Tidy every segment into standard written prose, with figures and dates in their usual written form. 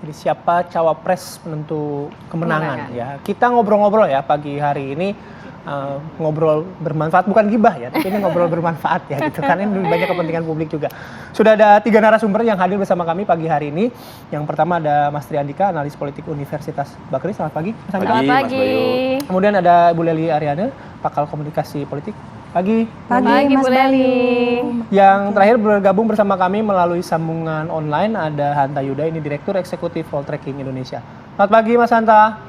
Jadi siapa cawapres penentu kemenangan ya. Kita ngobrol-ngobrol ya pagi hari ini, ngobrol bermanfaat, bukan gibah ya, tapi ini ngobrol bermanfaat ya gitu kan, ini banyak kepentingan publik juga. Sudah ada 3 narasumber yang hadir bersama kami pagi hari ini. Yang pertama ada Mas Triandika, analis politik Universitas Bakri. Selamat pagi Mas Andika. Selamat pagi. Kemudian ada Bu Lely Ariane, pakar komunikasi politik. Pagi Mas Bu Lely. Yang terakhir bergabung bersama kami melalui sambungan online ada Hanta Yuda, ini Direktur Eksekutif Poltreking Indonesia. Selamat pagi Mas Hanta.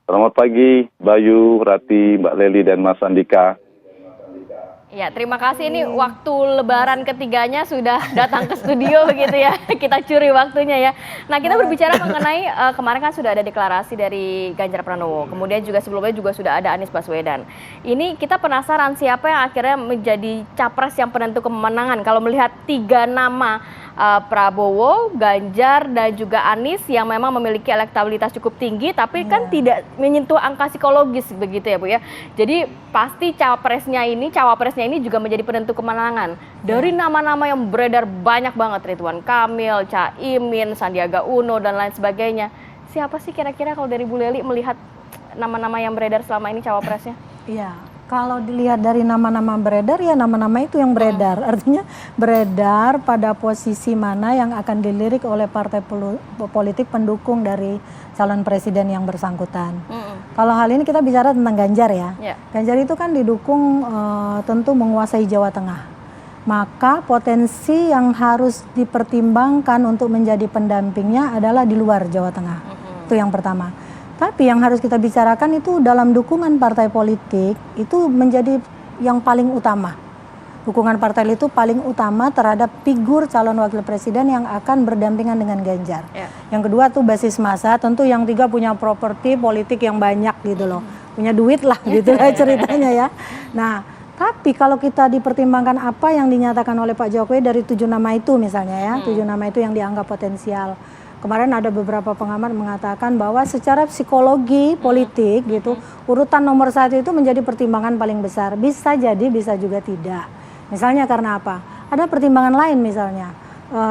Selamat pagi Bayu, Rati, Mbak Lely, dan Mas Andika. Ya, terima kasih. Ini waktu lebaran ketiganya sudah datang ke studio begitu ya. Kita curi waktunya ya. Nah, kita berbicara mengenai kemarin kan sudah ada deklarasi dari Ganjar Pranowo. Kemudian juga sebelumnya juga sudah ada Anies Baswedan. Ini kita penasaran siapa yang akhirnya menjadi capres yang penentu kemenangan. Kalau melihat 3 nama, Prabowo, Ganjar, dan juga Anies yang memang memiliki elektabilitas cukup tinggi, tapi kan tidak menyentuh angka psikologis begitu ya Bu ya. Jadi pasti cawapresnya ini juga menjadi penentu kemenangan. Dari nama-nama yang beredar banyak banget, Ridwan Kamil, Caimin, Sandiaga Uno, dan lain sebagainya. Siapa sih kira-kira kalau dari Bu Lely melihat nama-nama yang beredar selama ini cawapresnya? Iya. Kalau dilihat dari nama-nama beredar, ya nama-nama itu yang beredar. Artinya beredar pada posisi mana yang akan dilirik oleh partai politik pendukung dari calon presiden yang bersangkutan. Kalau hal ini kita bicara tentang Ganjar ya. Ganjar itu kan didukung tentu menguasai Jawa Tengah. Maka potensi yang harus dipertimbangkan untuk menjadi pendampingnya adalah di luar Jawa Tengah. Itu yang pertama. Tapi yang harus kita bicarakan itu dalam dukungan partai politik itu menjadi yang paling utama. Dukungan partai itu paling utama terhadap figur calon wakil presiden yang akan berdampingan dengan Ganjar. Yang kedua tuh basis massa, tentu yang 3 punya properti politik yang banyak gitu loh. Punya duit lah gitu lah ceritanya ya. Nah, tapi kalau kita dipertimbangkan apa yang dinyatakan oleh Pak Jokowi dari 7 nama itu misalnya ya, 7 nama itu yang dianggap potensial. Kemarin ada beberapa pengamat mengatakan bahwa secara psikologi politik gitu, urutan nomor 1 itu menjadi pertimbangan paling besar. Bisa jadi, bisa juga tidak. Misalnya karena apa? Ada pertimbangan lain misalnya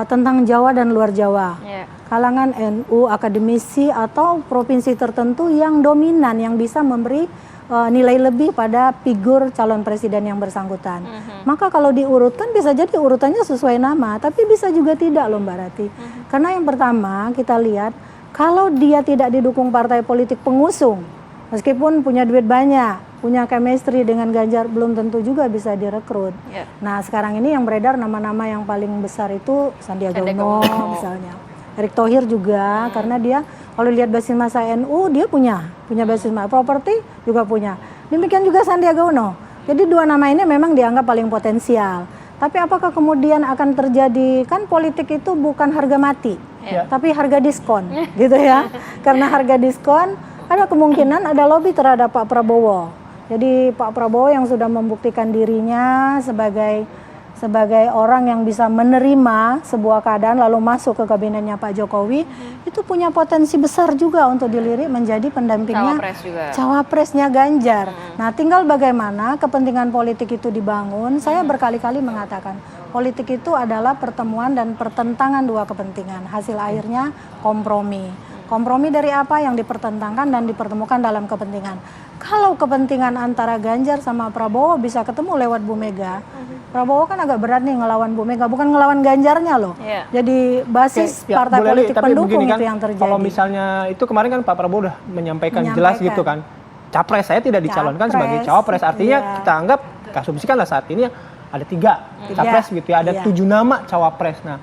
tentang Jawa dan luar Jawa. Kalangan NU, akademisi atau provinsi tertentu yang dominan, yang bisa memberi nilai lebih pada figur calon presiden yang bersangkutan. Maka kalau diurutkan bisa jadi urutannya sesuai nama, tapi bisa juga tidak loh Mbak Rati. Karena yang pertama kita lihat, kalau dia tidak didukung partai politik pengusung, meskipun punya duit banyak, punya chemistry dengan Ganjar, belum tentu juga bisa direkrut. Nah sekarang ini yang beredar nama-nama yang paling besar itu Sandiaga Uno misalnya. Erick Thohir juga, karena dia kalau lihat basis massa NU dia punya basis massa, properti juga punya. Demikian juga Sandiaga Uno. Jadi 2 nama ini memang dianggap paling potensial. Tapi apakah kemudian akan terjadi, kan politik itu bukan harga mati, tapi harga diskon, gitu ya. Karena harga diskon ada kemungkinan ada lobby terhadap Pak Prabowo. Jadi Pak Prabowo yang sudah membuktikan dirinya sebagai orang yang bisa menerima sebuah keadaan lalu masuk ke kabinetnya Pak Jokowi, itu punya potensi besar juga untuk dilirik menjadi pendampingnya cawapresnya Ganjar. Nah tinggal bagaimana kepentingan politik itu dibangun. Saya berkali-kali mengatakan politik itu adalah pertemuan dan pertentangan 2 kepentingan. Hasil akhirnya kompromi. Kompromi dari apa yang dipertentangkan dan dipertemukan dalam kepentingan. Kalau kepentingan antara Ganjar sama Prabowo bisa ketemu lewat Bu Mega, Prabowo kan agak berat nih ngelawan Bu Mega, bukan ngelawan Ganjarnya loh. Jadi basis partai politik pendukung kan, itu yang terjadi. Kalau misalnya itu kemarin kan Pak Prabowo udah menyampaikan jelas gitu kan, capres saya tidak dicalonkan sebagai cawapres. Artinya kita anggap, asumsikanlah saat ini ada 3 capres gitu ya, ada 7 nama cawapres. Nah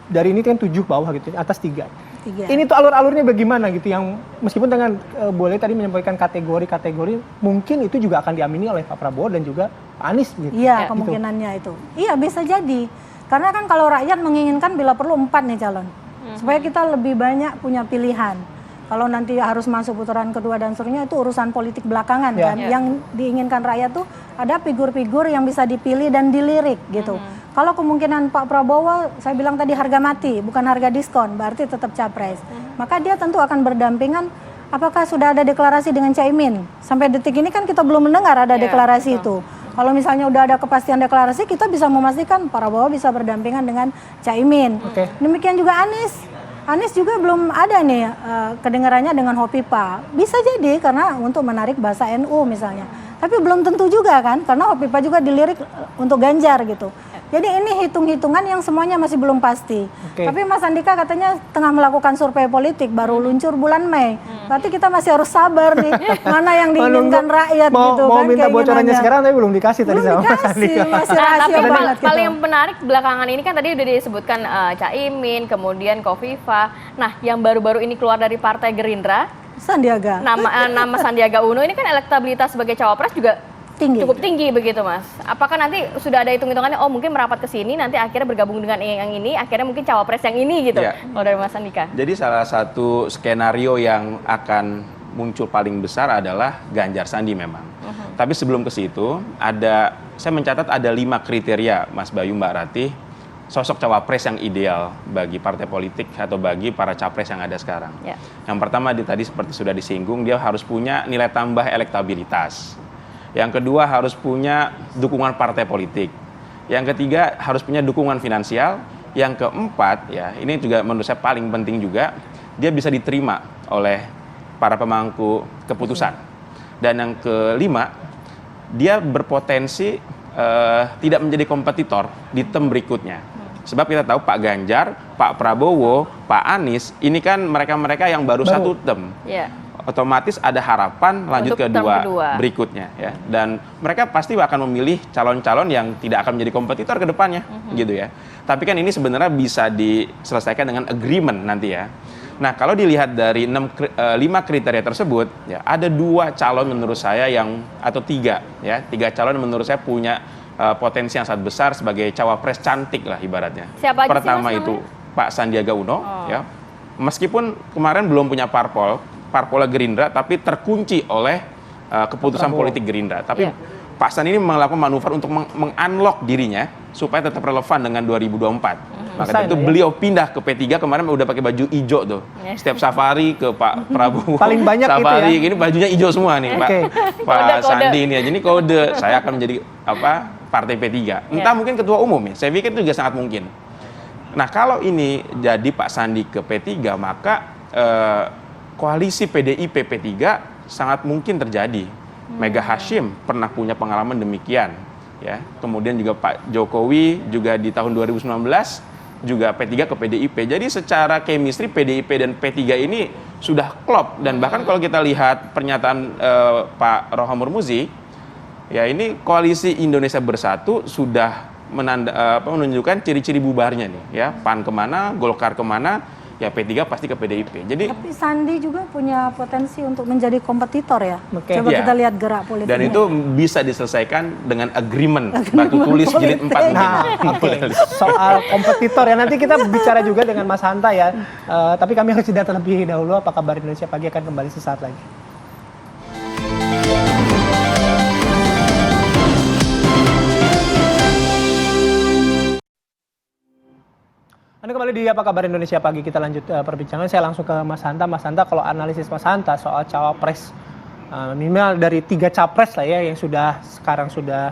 dari ini kan 7 bawah gitu, atas 3. Ini tuh alur-alurnya bagaimana gitu, yang meskipun dengan boleh tadi menyampaikan kategori-kategori, mungkin itu juga akan diamini oleh Pak Prabowo dan juga Pak Anies gitu. Iya, kemungkinannya itu. Iya, bisa jadi. Karena kan kalau rakyat menginginkan bila perlu 4 nih calon. Supaya kita lebih banyak punya pilihan. Kalau nanti harus masuk putaran kedua dan seterusnya itu urusan politik belakangan kan. Yang diinginkan rakyat tuh ada figur-figur yang bisa dipilih dan dilirik gitu. Kalau kemungkinan Pak Prabowo, saya bilang tadi harga mati, bukan harga diskon, berarti tetap capres. Maka dia tentu akan berdampingan. Apakah sudah ada deklarasi dengan Caimin? Sampai detik ini kan kita belum mendengar ada deklarasi itu. Kalau misalnya udah ada kepastian deklarasi, kita bisa memastikan Prabowo bisa berdampingan dengan Caimin. Demikian juga Anies. Anies juga belum ada nih kedengarannya dengan Hopipa. Bisa jadi karena untuk menarik bahasa NU misalnya. Tapi belum tentu juga kan, karena Hopipa juga dilirik untuk Ganjar gitu. Jadi ini hitung-hitungan yang semuanya masih belum pasti. Tapi Mas Andika katanya tengah melakukan survei politik, baru luncur bulan Mei. Berarti kita masih harus sabar nih, mana yang diinginkan rakyat gitu kan. Mau minta bocorannya sekarang tapi belum dikasih tadi sama Mas Andika. Masih rahasia tapi banget gitu. paling menarik belakangan ini kan tadi udah disebutkan Caimin, kemudian Kofifa. Nah, yang baru-baru ini keluar dari Partai Gerindra, Sandiaga. nama Sandiaga Uno ini kan elektabilitas sebagai cawapres juga Tinggi. cukup tinggi begitu, Mas. Apakah nanti sudah ada hitung-hitungannya, oh mungkin merapat ke sini, nanti akhirnya bergabung dengan yang ini, akhirnya mungkin cawapres yang ini gitu, kalau dari Mas Andika? Jadi salah satu skenario yang akan muncul paling besar adalah Ganjar Sandi memang. Tapi sebelum ke situ, saya mencatat ada 5 kriteria, Mas Bayu, Mbak Ratih, sosok cawapres yang ideal bagi partai politik atau bagi para capres yang ada sekarang. Yang pertama tadi seperti sudah disinggung, dia harus punya nilai tambah elektabilitas. Yang kedua harus punya dukungan partai politik. Yang ketiga harus punya dukungan finansial. Yang keempat, ya ini juga menurut saya paling penting juga, dia bisa diterima oleh para pemangku keputusan. Dan yang kelima, dia berpotensi tidak menjadi kompetitor di term berikutnya. Sebab kita tahu Pak Ganjar, Pak Prabowo, Pak Anies, ini kan mereka-mereka yang baru satu term. Otomatis ada harapan lanjut ke kedua berikutnya, ya. Dan mereka pasti akan memilih calon-calon yang tidak akan menjadi kompetitor ke depannya, gitu ya. Tapi kan ini sebenarnya bisa diselesaikan dengan agreement nanti ya. Nah, kalau dilihat dari 5 kriteria tersebut, ya ada 2 calon menurut saya atau 3 calon menurut saya punya potensi yang sangat besar sebagai cawapres cantik lah ibaratnya. Siapa aja Pertama sih, Mas, itu Pak Sandiaga Uno, ya. Meskipun kemarin belum punya parpolnya Gerindra, tapi terkunci oleh keputusan politik Gerindra. Tapi Pak Sandi ini melakukan manuver untuk meng-unlock dirinya supaya tetap relevan dengan 2024. Maka itu beliau pindah ke P3, kemarin udah pakai baju hijau tuh. Setiap safari ke Pak Prabowo. Paling banyak safari, itu ya. ini bajunya hijau semua nih, Pak Sandi ini. Jadi kode saya akan menjadi partai P3. Entah mungkin ketua umum ya. Saya pikir itu juga sangat mungkin. Nah, kalau ini jadi Pak Sandi ke P3, maka koalisi PDIP P3 sangat mungkin terjadi. Mega Hashim pernah punya pengalaman demikian, ya. Kemudian juga Pak Jokowi juga di tahun 2019 juga P3 ke PDIP. Jadi secara chemistry PDIP dan P3 ini sudah klop, dan bahkan kalau kita lihat pernyataan Pak Roham Hormuzi, ya ini koalisi Indonesia Bersatu sudah menunjukkan ciri-ciri bubarnya nih, ya. PAN kemana, Golkar kemana, ya P3 pasti ke PDIP. Jadi tapi Sandi juga punya potensi untuk menjadi kompetitor ya. Coba kita lihat gerak politiknya. Dan itu bisa diselesaikan dengan agreement batu tulis jilid 4 mungkin. Nah, soal kompetitor ya, nanti kita bicara juga dengan Mas Hanta ya. Tapi kami harus jeda terlebih dahulu. Apa kabar Indonesia Pagi akan kembali sesaat lagi. Anda kembali di Apa Kabar Indonesia Pagi, kita lanjut perbincangan. Saya langsung ke Mas Hanta. Mas Hanta, kalau analisis Mas Hanta soal cawapres, minimal dari 3 capres lah ya yang sekarang sudah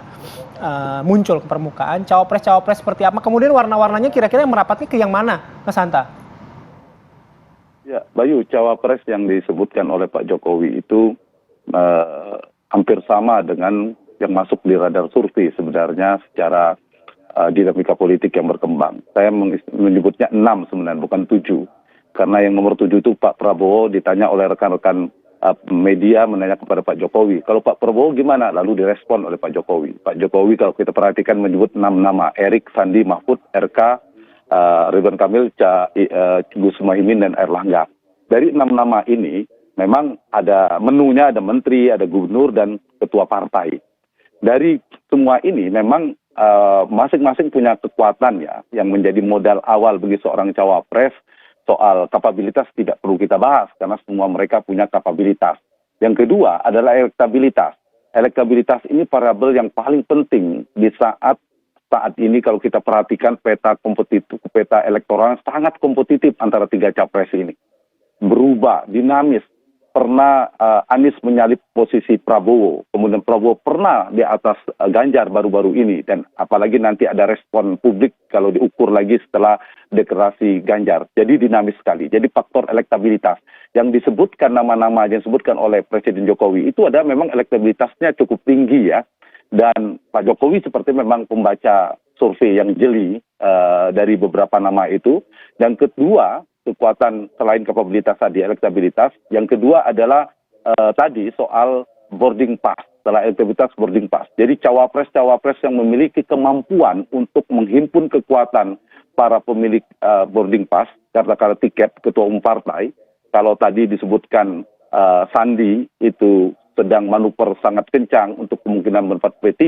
muncul ke permukaan. Cawapres seperti apa? Kemudian warna-warnanya kira-kira merapatnya ke yang mana, Mas Hanta? Ya, Bayu, cawapres yang disebutkan oleh Pak Jokowi itu hampir sama dengan yang masuk di radar survei sebenarnya secara dinamika politik yang berkembang. Saya menyebutnya 6 sebenarnya, bukan 7. Karena yang nomor 7 itu Pak Prabowo ditanya oleh rekan-rekan media menanya kepada Pak Jokowi. Kalau Pak Prabowo gimana? Lalu direspon oleh Pak Jokowi. Pak Jokowi kalau kita perhatikan menyebut 6 nama. Erik, Sandi, Mahfud, RK, Ridwan Kamil, Gus Muhaimin, dan Erlangga. Dari 6 nama ini memang ada menunya, ada menteri, ada gubernur, dan ketua partai. Dari semua ini memang masing-masing punya kekuatan ya, yang menjadi modal awal bagi seorang cawapres. Soal kapabilitas tidak perlu kita bahas, karena semua mereka punya kapabilitas. Yang kedua adalah elektabilitas. Elektabilitas ini variabel yang paling penting di saat ini kalau kita perhatikan peta elektoral sangat kompetitif antara 3 capres ini. Berubah, dinamis. pernah Anies menyalip posisi Prabowo, kemudian Prabowo pernah di atas Ganjar baru-baru ini, dan apalagi nanti ada respon publik kalau diukur lagi setelah deklarasi Ganjar. Jadi dinamis sekali. Jadi faktor elektabilitas yang disebutkan, nama-nama yang disebutkan oleh Presiden Jokowi itu ada memang elektabilitasnya cukup tinggi ya. Dan Pak Jokowi seperti memang pembaca survei yang jeli dari beberapa nama itu. Yang kedua, kekuatan selain kapabilitas tadi, elektabilitas. Yang kedua adalah tadi soal boarding pass, setelah elektabilitas boarding pass. Jadi cawapres-cawapres yang memiliki kemampuan untuk menghimpun kekuatan para pemilik boarding pass, katakanlah tiket ketua umum partai. Kalau tadi disebutkan Sandi itu sedang manuver sangat kencang untuk kemungkinan berempat P3.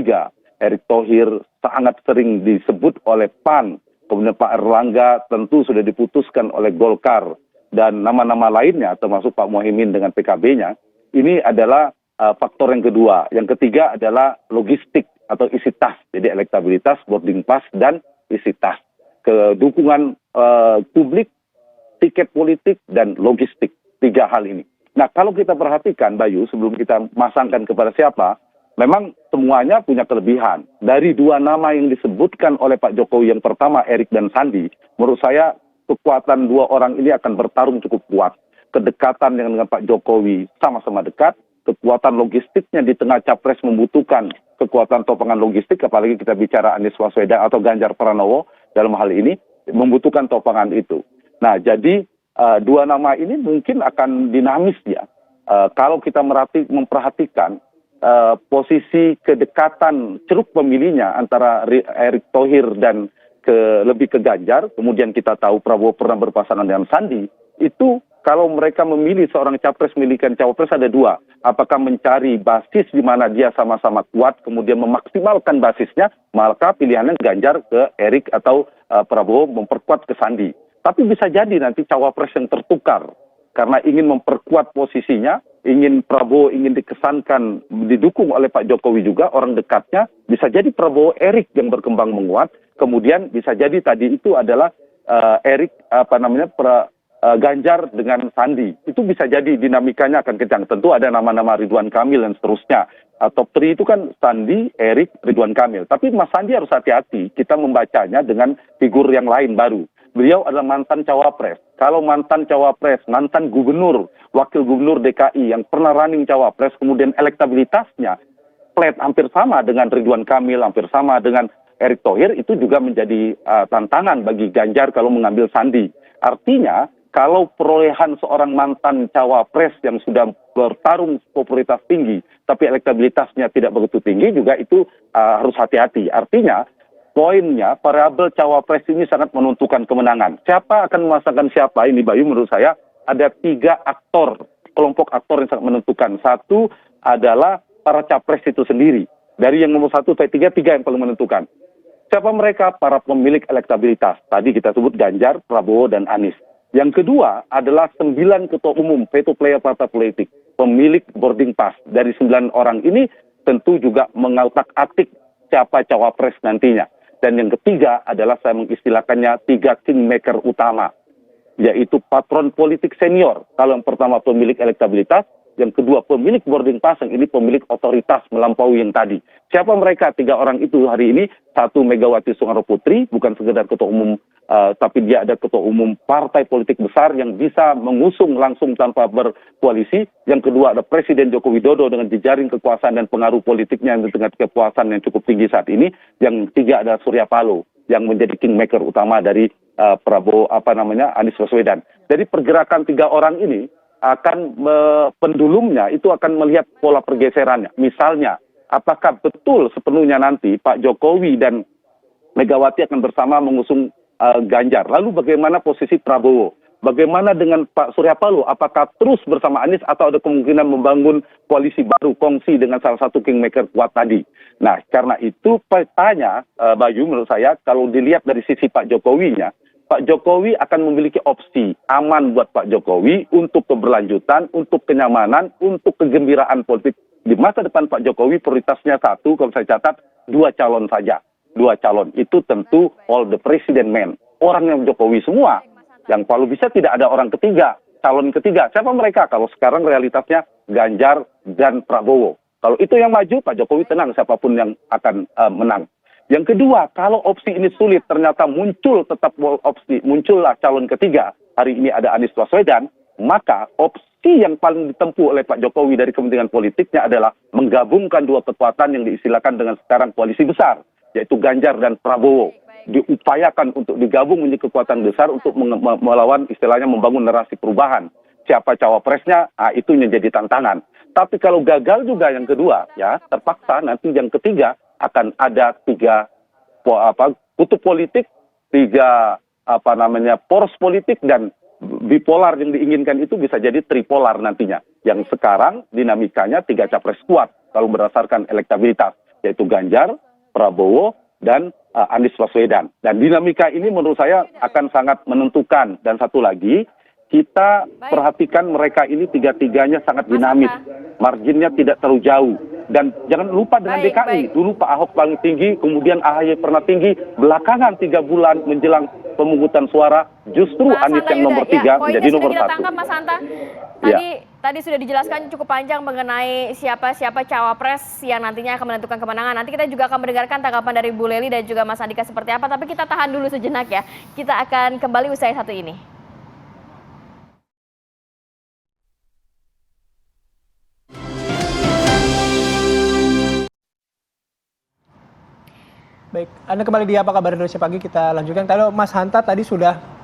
Erick Thohir sangat sering disebut oleh PAN. Kemudian Pak Erlangga tentu sudah diputuskan oleh Golkar. Dan nama-nama lainnya termasuk Pak Muhaimin dengan PKB-nya. Ini adalah faktor yang kedua. Yang ketiga adalah logistik atau isi tas. Jadi elektabilitas, boarding pass, dan isi tas. Kedukungan publik, tiket politik, dan logistik. 3 hal ini. Nah, kalau kita perhatikan, Bayu, sebelum kita masangkan kepada siapa, memang semuanya punya kelebihan. Dari 2 nama yang disebutkan oleh Pak Jokowi, yang pertama Erick dan Sandi, menurut saya kekuatan 2 orang ini akan bertarung cukup kuat. Kedekatan dengan Pak Jokowi sama-sama dekat, kekuatan logistiknya di tengah capres membutuhkan kekuatan topangan logistik, apalagi kita bicara Anies Baswedan atau Ganjar Pranowo dalam hal ini, membutuhkan topangan itu. Nah, jadi 2 nama ini mungkin akan dinamis ya. Kalau kita memperhatikan posisi kedekatan ceruk pemilihnya antara Erick Thohir dan lebih ke Ganjar, kemudian kita tahu Prabowo pernah berpasangan dengan Sandi, itu kalau mereka memilih seorang capres memilihkan cawapres ada 2. Apakah mencari basis di mana dia sama-sama kuat, kemudian memaksimalkan basisnya, maka pilihannya Ganjar ke Erick atau Prabowo memperkuat ke Sandi. Tapi bisa jadi nanti cawapres yang tertukar karena ingin memperkuat posisinya, ingin Prabowo ingin dikesankan didukung oleh Pak Jokowi juga, orang dekatnya, bisa jadi Prabowo Erick yang berkembang menguat, kemudian bisa jadi tadi itu adalah Erick Ganjar dengan Sandi. Itu bisa jadi dinamikanya akan kencang. Tentu ada nama-nama Ridwan Kamil dan seterusnya. Top 3 itu kan Sandi, Erick, Ridwan Kamil. Tapi Mas Sandi harus hati-hati, kita membacanya dengan figur yang lain baru. Beliau adalah mantan cawapres. Kalau mantan cawapres, mantan gubernur, wakil gubernur DKI yang pernah running cawapres, kemudian elektabilitasnya flat hampir sama dengan Ridwan Kamil, hampir sama dengan Erick Thohir, itu juga menjadi tantangan bagi Ganjar kalau mengambil Sandi. Artinya, kalau perolehan seorang mantan cawapres yang sudah bertarung popularitas tinggi, tapi elektabilitasnya tidak begitu tinggi, juga itu harus hati-hati. Artinya, poinnya, variabel cawapres ini sangat menentukan kemenangan. Siapa akan memasangkan siapa ini, Bayu, menurut saya ada 3 aktor, kelompok aktor yang sangat menentukan. 1 adalah para capres itu sendiri. Dari yang nomor 1 sampai 3 yang paling menentukan. Siapa mereka? Para pemilik elektabilitas. Tadi kita sebut Ganjar, Prabowo, dan Anies. Yang kedua adalah 9 ketua umum, veto player partai politik, pemilik boarding pass. Dari 9 orang ini tentu juga mengotak-atik siapa cawapres nantinya. Dan yang ketiga adalah saya mengistilahkannya 3 kingmaker utama, yaitu patron politik senior. Kalau yang pertama pemilik elektabilitas, yang kedua pemilik boarding pass, yang ini pemilik otoritas melampaui yang tadi. Siapa mereka 3 orang itu hari ini? 1 Megawati Soekarno Putri, bukan sekedar ketua umum, tapi dia ada ketua umum partai politik besar yang bisa mengusung langsung tanpa berkoalisi. Yang kedua ada Presiden Joko Widodo dengan jejaring kekuasaan dan pengaruh politiknya dengan kekuasaan yang cukup tinggi saat ini. Yang 3 adalah Surya Paloh yang menjadi kingmaker utama dari Prabowo Anies Baswedan. Jadi pergerakan 3 orang ini akan pendulumnya itu akan melihat pola pergeserannya. Misalnya, apakah betul sepenuhnya nanti Pak Jokowi dan Megawati akan bersama mengusung Ganjar? Lalu bagaimana posisi Prabowo? Bagaimana dengan Pak Surya Paloh? Apakah terus bersama Anies atau ada kemungkinan membangun koalisi baru, kongsi dengan salah satu kingmaker kuat tadi? Nah, karena itu petanya, Bayu, menurut saya, kalau dilihat dari sisi Pak Jokowinya, Pak Jokowi akan memiliki opsi aman buat Pak Jokowi untuk keberlanjutan, untuk kenyamanan, untuk kegembiraan politik. Di masa depan Pak Jokowi prioritasnya 1, kalau saya catat, 2 calon saja. 2 calon. Itu tentu all the president men. Orang yang Jokowi semua. Yang kalau bisa tidak ada orang ketiga. calon ketiga. Siapa mereka? Kalau sekarang realitasnya Ganjar dan Prabowo. Kalau itu yang maju, Pak Jokowi tenang siapapun yang akan menang. Yang kedua, kalau opsi ini sulit, ternyata muncullah calon ketiga. Hari ini ada Anies Baswedan, maka opsi yang paling ditempuh oleh Pak Jokowi dari kepentingan politiknya adalah menggabungkan dua kekuatan yang diistilahkan dengan sekarang koalisi besar, yaitu Ganjar dan Prabowo. Diupayakan untuk digabung menjadi kekuatan besar untuk melawan istilahnya membangun narasi perubahan. Siapa cawapresnya, itu menjadi tantangan. Tapi kalau gagal juga yang kedua, ya terpaksa nanti yang ketiga akan ada tiga kutub politik, tiga poros politik, dan bipolar yang diinginkan itu bisa jadi tripolar nantinya. Yang sekarang dinamikanya tiga capres kuat kalau berdasarkan elektabilitas, yaitu Ganjar, Prabowo, dan Anies Baswedan. Dan dinamika ini menurut saya akan sangat menentukan. Dan satu lagi, kita perhatikan mereka ini tiga-tiganya sangat dinamis. Marginnya tidak terlalu jauh. Dan jangan lupa dengan DKI. Dulu Pak Ahok paling tinggi, kemudian AHY pernah tinggi. Belakangan 3 bulan menjelang pemungutan suara, justru Anies yang nomor 3 menjadi nomor 1. Tangkap, Mas Hanta. Tadi sudah dijelaskan cukup panjang mengenai siapa cawapres yang nantinya akan menentukan kemenangan. Nanti kita juga akan mendengarkan tanggapan dari Bu Lely dan juga Mas Andika seperti apa. Tapi kita tahan dulu sejenak ya. Kita akan kembali usai satu ini. Baik, Anda kembali di Apa Kabar Indonesia Pagi, kita lanjutkan. Tadi Mas Hanta tadi sudah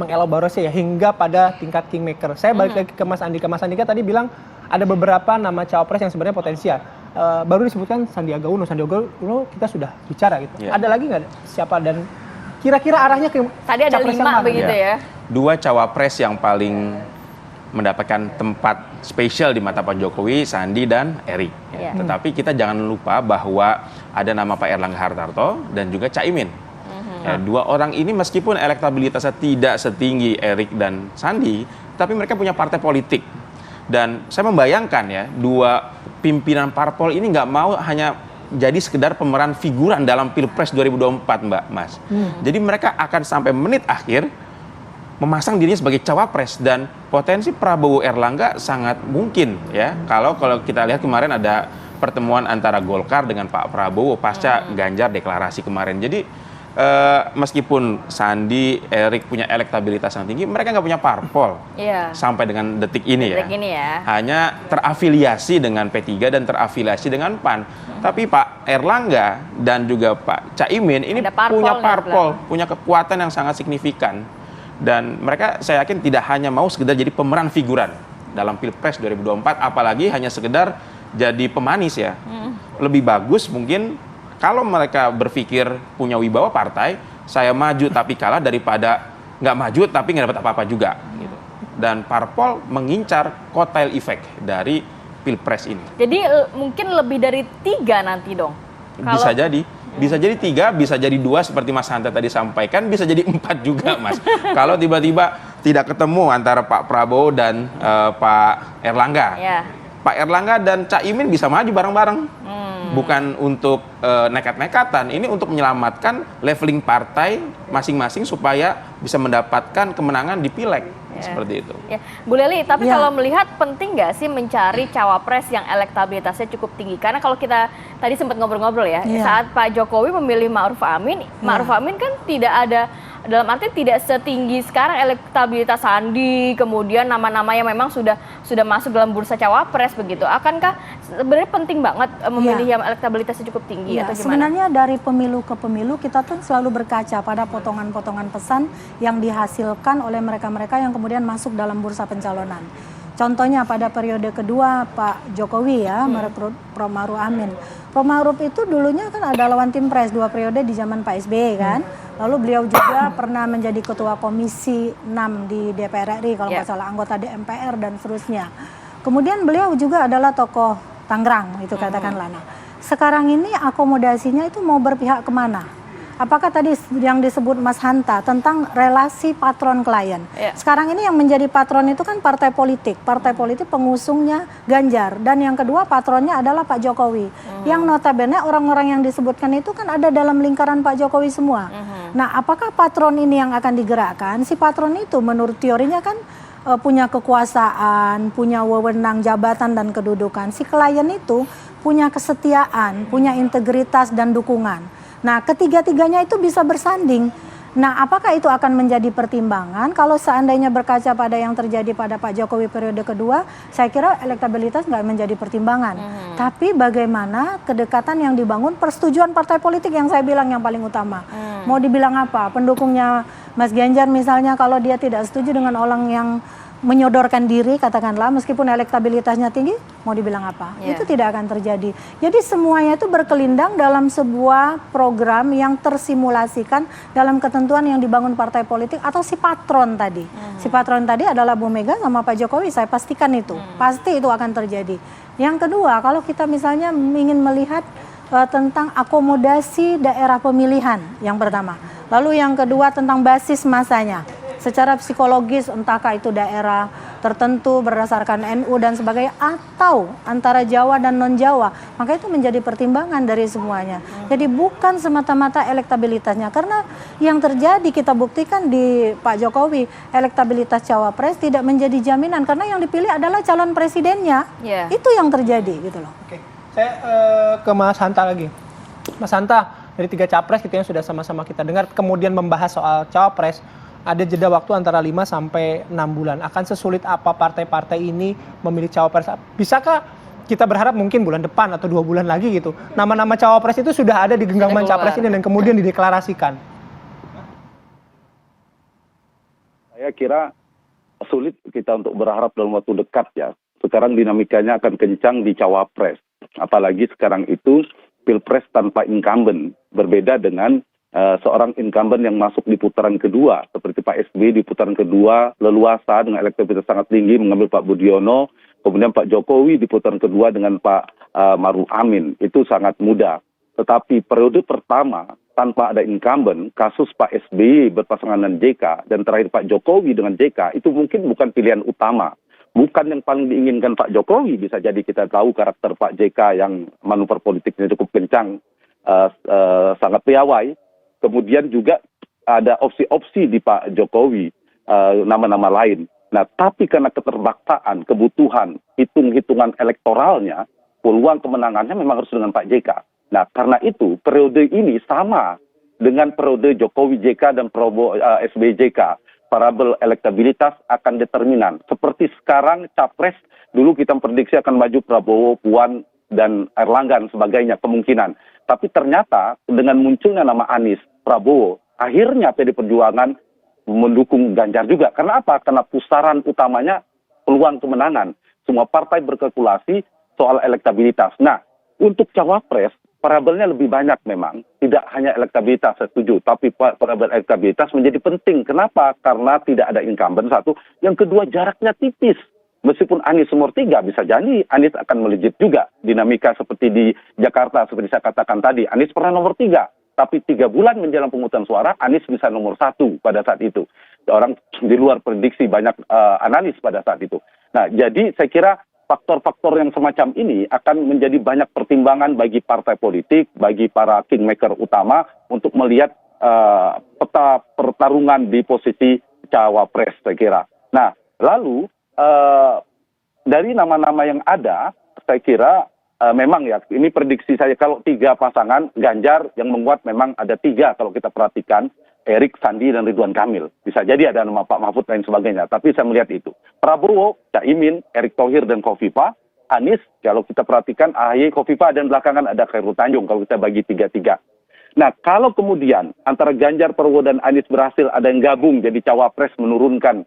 mengelaborasi ya hingga pada tingkat kingmaker. Saya balik lagi ke Mas Andika. Mas Andika tadi bilang ada beberapa nama cawapres yang sebenarnya potensial. Baru disebutkan Sandiaga Uno. Sandiaga Uno kita sudah bicara gitu. Yeah. Ada lagi nggak siapa dan kira-kira arahnya ke tadi ada 5 begitu ya? 2 cawapres yang paling mendapatkan tempat spesial di mata Pak Jokowi, Sandi dan Erik. Ya. Tetapi kita jangan lupa bahwa ada nama Pak Erlangga Hartarto dan juga Caimin. Ya, 2 orang ini meskipun elektabilitasnya tidak setinggi Erik dan Sandi, tapi mereka punya partai politik. Dan saya membayangkan ya, 2 pimpinan parpol ini nggak mau hanya jadi sekedar pemeran figuran dalam Pilpres 2024, Mbak Mas. Jadi mereka akan sampai menit akhir memasang dirinya sebagai cawapres, dan potensi Prabowo Erlangga sangat mungkin ya. Kalau kita lihat kemarin ada pertemuan antara Golkar dengan Pak Prabowo pasca Ganjar deklarasi kemarin. Jadi meskipun Sandi, Erik punya elektabilitas yang tinggi, mereka nggak punya parpol sampai dengan detik ini ya. Hanya terafiliasi dengan P3 dan terafiliasi dengan PAN. Tapi Pak Erlangga dan juga Pak Caimin ini punya parpol, punya kekuatan yang sangat signifikan. Dan mereka saya yakin tidak hanya mau sekedar jadi pemeran figuran dalam Pilpres 2024, apalagi hanya sekedar jadi pemanis ya. Lebih bagus mungkin kalau mereka berpikir punya wibawa partai, saya maju tapi kalah daripada nggak maju tapi nggak dapat apa-apa juga. Gitu. Dan parpol mengincar kotel efek dari Pilpres ini. Jadi mungkin lebih dari 3 nanti dong? Bisa jadi. Bisa jadi 3, bisa jadi 2 seperti Mas Hanta tadi sampaikan, bisa jadi 4 juga Mas. Kalau tiba-tiba tidak ketemu antara Pak Prabowo dan Pak Erlangga. Pak Erlangga dan Caimin bisa maju bareng-bareng. Bukan untuk nekat-nekatan, ini untuk menyelamatkan leveling partai masing-masing supaya bisa mendapatkan kemenangan di pileg. Seperti itu. Bu Lely, tapi kalau melihat penting nggak sih mencari cawapres yang elektabilitasnya cukup tinggi? Karena kalau kita tadi sempat ngobrol-ngobrol ya, saat Pak Jokowi memilih Ma'ruf Amin, Ma'ruf Amin kan tidak ada, dalam arti tidak setinggi sekarang elektabilitas Sandi, kemudian nama-nama yang memang sudah masuk dalam bursa cawapres begitu. Akankah sebenarnya penting banget memilih yang elektabilitasnya cukup tinggi atau gimana? Sebenarnya dari pemilu ke pemilu kita tuh selalu berkaca pada potongan-potongan pesan yang dihasilkan oleh mereka-mereka yang kemudian masuk dalam bursa pencalonan. Contohnya pada periode kedua Pak Jokowi ya, merekrut Prof. Ma'ruf Amin. Prof. Ma'ruf itu dulunya kan ada lawan tim pres 2 periode di zaman Pak SBY kan. Lalu beliau juga pernah menjadi ketua komisi 6 di DPR RI kalau nggak salah, anggota DPR dan seterusnya. Kemudian beliau juga adalah tokoh Tangerang itu katakanlah. Nah, sekarang ini akomodasinya itu mau berpihak kemana? apakah tadi yang disebut Mas Hanta tentang relasi patron klien. Iya. Sekarang ini yang menjadi patron itu kan partai politik pengusungnya Ganjar, dan yang kedua patronnya adalah Pak Jokowi. Yang notabene orang-orang yang disebutkan itu kan ada dalam lingkaran Pak Jokowi semua. Nah, apakah patron ini yang akan digerakkan? Si patron itu menurut teorinya kan punya kekuasaan, punya wewenang jabatan dan kedudukan. Si klien itu punya kesetiaan, punya integritas dan dukungan. Nah, ketiga-tiganya itu bisa bersanding. Nah, apakah itu akan menjadi pertimbangan? Kalau seandainya berkaca pada yang terjadi pada Pak Jokowi periode kedua, saya kira elektabilitas nggak menjadi pertimbangan. Tapi bagaimana kedekatan yang dibangun, persetujuan partai politik yang saya bilang yang paling utama. Mau dibilang apa? Pendukungnya Mas Ganjar misalnya, kalau dia tidak setuju dengan orang yang menyodorkan diri, katakanlah, meskipun elektabilitasnya tinggi, mau dibilang apa? Itu tidak akan terjadi. Jadi semuanya itu berkelindang dalam sebuah program yang tersimulasikan dalam ketentuan yang dibangun partai politik atau si patron tadi. Si patron tadi adalah Bu Mega sama Pak Jokowi, saya pastikan itu. Pasti itu akan terjadi. Yang kedua, kalau kita misalnya ingin melihat tentang akomodasi daerah pemilihan, yang pertama. Lalu yang kedua tentang basis masanya. Secara psikologis, entahkah itu daerah tertentu berdasarkan NU dan sebagainya, atau antara Jawa dan non-Jawa, maka itu menjadi pertimbangan dari semuanya. Jadi bukan semata-mata elektabilitasnya, karena yang terjadi kita buktikan di Pak Jokowi, elektabilitas cawapres tidak menjadi jaminan, karena yang dipilih adalah calon presidennya. Itu yang terjadi gitu loh. Oke, saya ke Mas Hanta lagi. Mas Hanta, dari 3 capres gitu yang sudah sama-sama kita dengar, kemudian membahas soal cawapres, ada jeda waktu antara 5 sampai 6 bulan. Akan sesulit apa partai-partai ini memilih cawapres? Bisakah kita berharap mungkin bulan depan atau 2 bulan lagi gitu, nama-nama cawapres itu sudah ada di genggaman capres ini dan kemudian dideklarasikan? Saya kira sulit kita untuk berharap dalam waktu dekat ya. Sekarang dinamikanya akan kencang di cawapres. Apalagi sekarang itu pilpres tanpa incumbent, berbeda dengan seorang incumbent yang masuk di putaran kedua, seperti Pak SBY di putaran kedua, leluasa dengan elektabilitas sangat tinggi mengambil Pak Budiono, kemudian Pak Jokowi di putaran kedua dengan Pak Maruf Amin, itu sangat mudah. Tetapi periode pertama tanpa ada incumbent, kasus Pak SBY berpasangan dengan JK, dan terakhir Pak Jokowi dengan JK, itu mungkin bukan pilihan utama. Bukan yang paling diinginkan Pak Jokowi, bisa jadi kita tahu karakter Pak JK yang manuver politiknya cukup kencang, sangat piawai. Kemudian juga ada opsi-opsi di Pak Jokowi, nama-nama lain. Nah, tapi karena keterbaksaan, kebutuhan, hitung-hitungan elektoralnya, peluang kemenangannya memang harus dengan Pak JK. Nah, karena itu periode ini sama dengan periode Jokowi JK dan Prabowo SBY JK. Variabel elektabilitas akan determinan. Seperti sekarang capres, dulu kita memprediksi akan maju Prabowo, Puan, dan Erlangga dan sebagainya, kemungkinan. Tapi ternyata dengan munculnya nama Anies, Prabowo, akhirnya PD Perjuangan mendukung Ganjar juga. Karena apa? Karena pusaran utamanya peluang kemenangan. Semua partai berkalkulasi soal elektabilitas. Nah, untuk cawapres, variabelnya lebih banyak memang. Tidak hanya elektabilitas, saya setuju. Tapi variabel elektabilitas menjadi penting. Kenapa? Karena tidak ada incumbent, satu. Yang kedua, jaraknya tipis. Meskipun Anies nomor 3, bisa jadi Anies akan melejit juga. Dinamika seperti di Jakarta, seperti saya katakan tadi. Anies pernah nomor 3. Tapi 3 bulan menjelang pemungutan suara, Anies bisa nomor 1 pada saat itu. Orang di luar prediksi banyak analis pada saat itu. Nah, jadi saya kira faktor-faktor yang semacam ini akan menjadi banyak pertimbangan bagi partai politik, bagi para kingmaker utama untuk melihat peta pertarungan di posisi cawapres, saya kira. Nah, lalu dari nama-nama yang ada, saya kira memang ya, ini prediksi saya kalau 3 pasangan, Ganjar yang menguat memang ada 3 kalau kita perhatikan, Erik, Sandi, dan Ridwan Kamil. Bisa jadi ada nama Pak Mahfud dan sebagainya, tapi saya melihat itu. Prabowo, Caimin, Erick Thohir, dan Khofifah. Anies, kalau kita perhatikan, AHY, Khofifah, dan belakangan ada Khairul Tanjung, kalau kita bagi 3-3. Nah, kalau kemudian antara Ganjar, Prabowo, dan Anies berhasil ada yang gabung jadi cawapres, menurunkan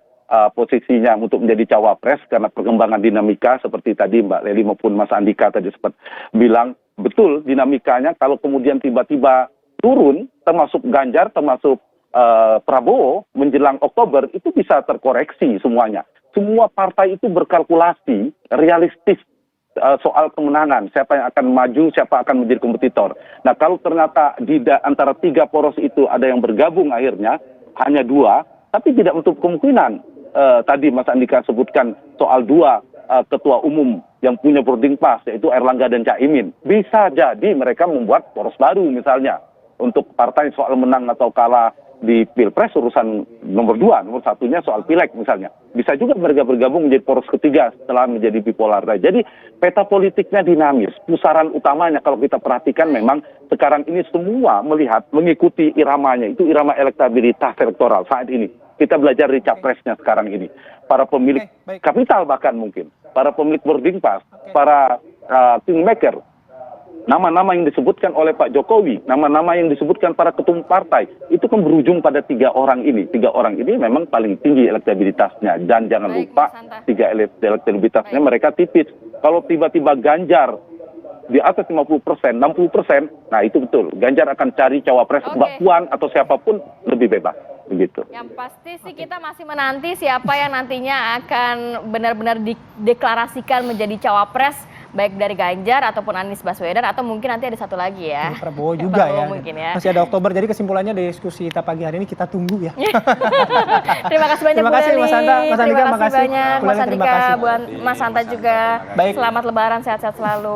posisinya untuk menjadi cawapres karena perkembangan dinamika seperti tadi Mbak Leli maupun Mas Andika tadi sempat bilang, betul dinamikanya kalau kemudian tiba-tiba turun, termasuk Ganjar, termasuk Prabowo menjelang Oktober, itu bisa terkoreksi semuanya. Semua partai itu berkalkulasi, realistis, soal kemenangan, siapa yang akan maju, siapa akan menjadi kompetitor. Nah, kalau ternyata antara 3 poros itu ada yang bergabung akhirnya, hanya 2, tapi tidak untuk kemungkinan. Tadi Mas Andika sebutkan soal 2 ketua umum yang punya boarding pass, yaitu Erlangga dan Caimin. Bisa jadi mereka membuat poros baru misalnya, untuk partai soal menang atau kalah di Pilpres urusan nomor 2, nomor 1-nya soal Pileg misalnya. Bisa juga mereka bergabung menjadi poros ketiga setelah menjadi bipolar. Jadi peta politiknya dinamis. Pusaran utamanya kalau kita perhatikan memang sekarang ini semua mengikuti iramanya, itu irama elektabilitas elektoral saat ini. Kita belajar di capresnya sekarang ini. Para pemilik kapital bahkan mungkin, para pemilik boarding pass, para kingmaker, nama-nama yang disebutkan oleh Pak Jokowi, nama-nama yang disebutkan para ketum partai, itu kan berujung pada 3 orang ini. 3 orang ini memang paling tinggi elektabilitasnya. Dan jangan lupa, 3 elektabilitasnya mereka tipis. Kalau tiba-tiba Ganjar di atas 50%, 60%, nah itu betul. Ganjar akan cari cawapres Mbak Puan atau siapapun lebih bebas. Begitu. Yang pasti sih kita masih menanti siapa yang nantinya akan benar-benar dideklarasikan menjadi cawapres, baik dari Ganjar ataupun Anies Baswedan, atau mungkin nanti ada satu lagi ya. Prabowo juga Prabowo ya. mungkin ya. Masih ada Oktober, jadi kesimpulannya diskusi kita pagi hari ini kita tunggu ya. Terima kasih banyak Terima Bu kasih Leni. Mas Anta, Mas Andika, Terima kasih makasih. banyak Bu Mas Leni, terima Andika, kasih. buat Mas Anta juga. Baik. Selamat Lebaran, sehat-sehat selalu.